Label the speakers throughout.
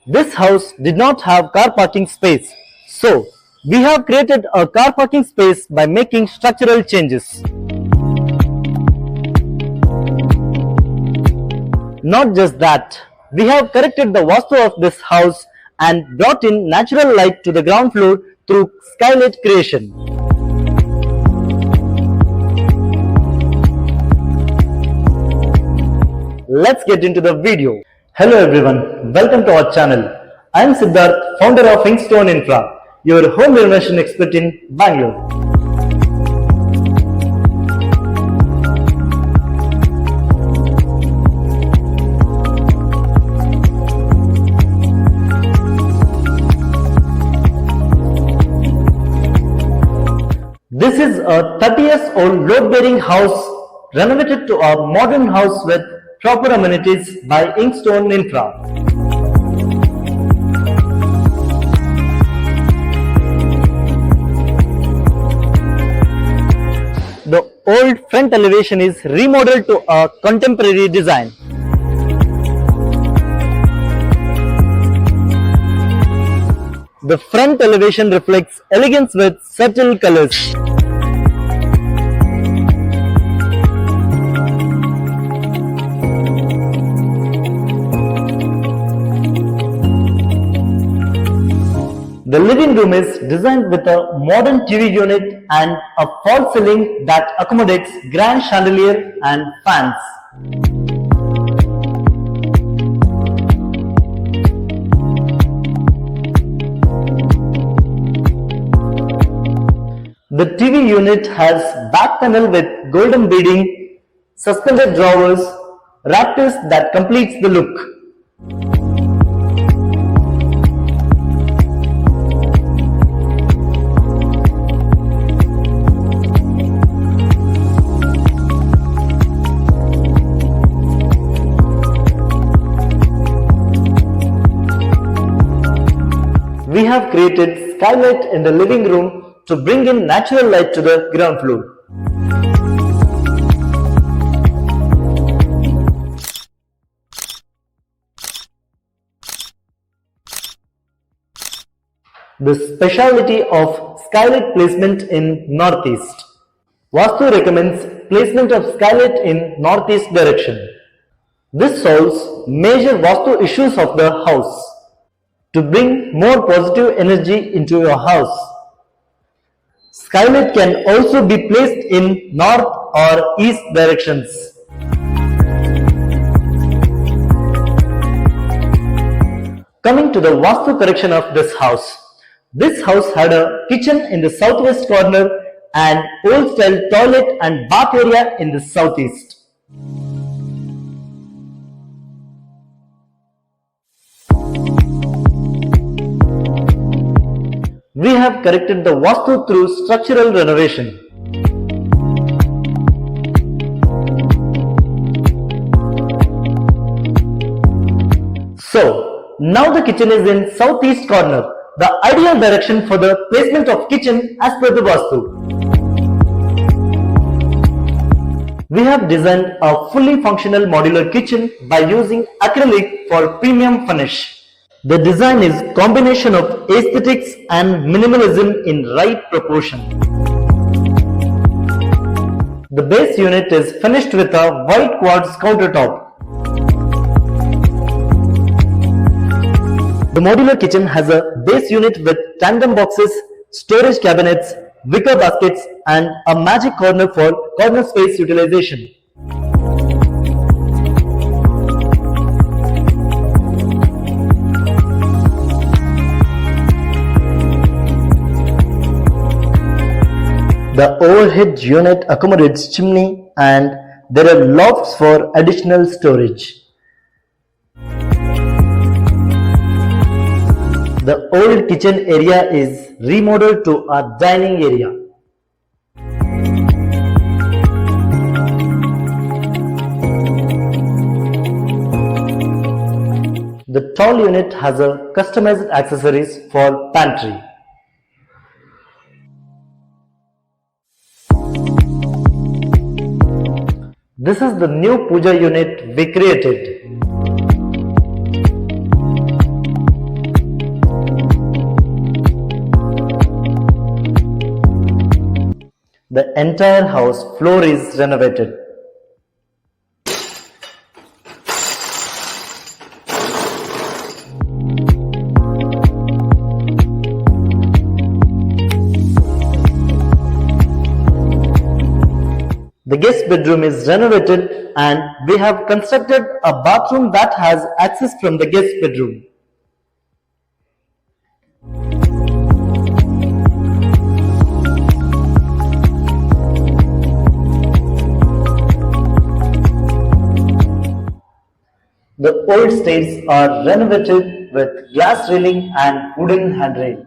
Speaker 1: This house did not have car parking space, so we have created a car parking space by making structural changes. Not just that, we have corrected the Vastu of this house and brought in natural light to the ground floor through skylight creation. Let's get into the video. Hello everyone, welcome to our channel. I am Siddharth, founder of Inkstone Infra, your home renovation expert in Bangalore. This is a 30 years old load-bearing house renovated to a modern house with proper amenities by Inkstone Infra. The old front elevation is remodeled to a contemporary design. The front elevation reflects elegance with subtle colors. The living room is designed with a modern TV unit and a false ceiling that accommodates grand chandelier and fans. The TV unit has back panel with golden beading, suspended drawers, rafters that completes the look. We have created skylight in the living room to bring in natural light to the ground floor. The speciality of skylight placement in northeast. Vastu recommends placement of skylight in northeast direction. This solves major Vastu issues of the house. To bring more positive energy into your house. Skylight can also be placed in north or east directions. Coming to the Vastu correction of this house. This house had a kitchen in the southwest corner and old style toilet and bath area in the southeast. We have corrected the Vastu through structural renovation. So, now the kitchen is in southeast corner, the ideal direction for the placement of kitchen as per the Vastu. We have designed a fully functional modular kitchen by using acrylic for premium finish. The design is combination of aesthetics and minimalism in right proportion. The base unit is finished with a white quartz countertop. The modular kitchen has a base unit with tandem boxes, storage cabinets, wicker baskets and a magic corner for corner space utilization. The overhead unit accommodates chimney and there are lofts for additional storage. The old kitchen area is remodeled to a dining area. The tall unit has a customized accessories for pantry. This is the new puja unit we created. The entire house floor is renovated. The guest bedroom is renovated and we have constructed a bathroom that has access from the guest bedroom. The old stairs are renovated with glass railing and wooden handrail.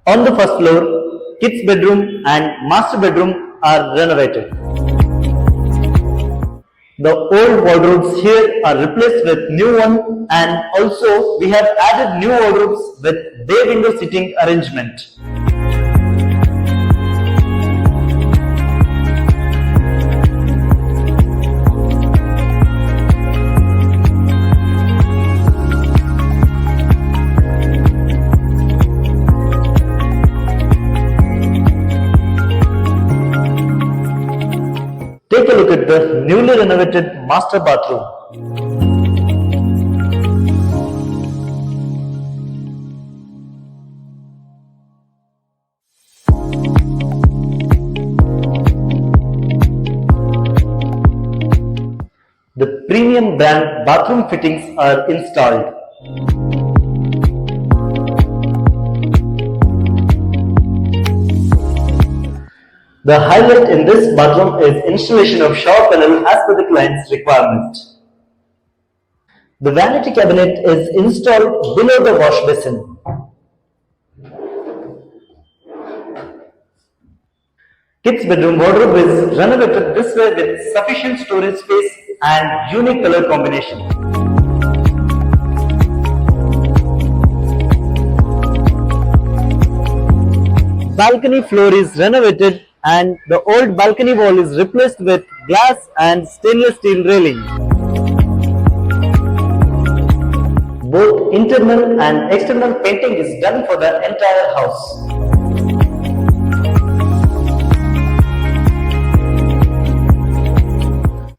Speaker 1: On the first floor, kids' bedroom and master bedroom are renovated. The old wardrobes here are replaced with new one, and also we have added new wardrobes with bay window seating arrangement. Take a look at the newly renovated master bathroom. The premium brand bathroom fittings are installed. The highlight in this bathroom is installation of shower panel as per the client's requirement. The vanity cabinet is installed below the wash basin. Kids' bedroom wardrobe is renovated this way with sufficient storage space and unique color combination. Balcony floor is renovated and the old balcony wall is replaced with glass and stainless steel railing. Both internal and external painting is done for the entire house.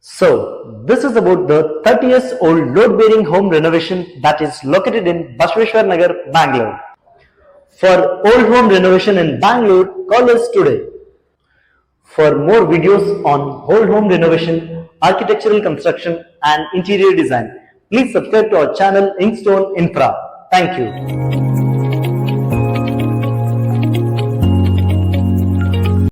Speaker 1: So, this is about the 30 years old load-bearing home renovation that is located in Bashveshwar Bangalore. For old home renovation in Bangalore, call us today. For more videos on old home renovation, architectural construction and interior design, please subscribe to our channel Inkstone Infra. Thank you.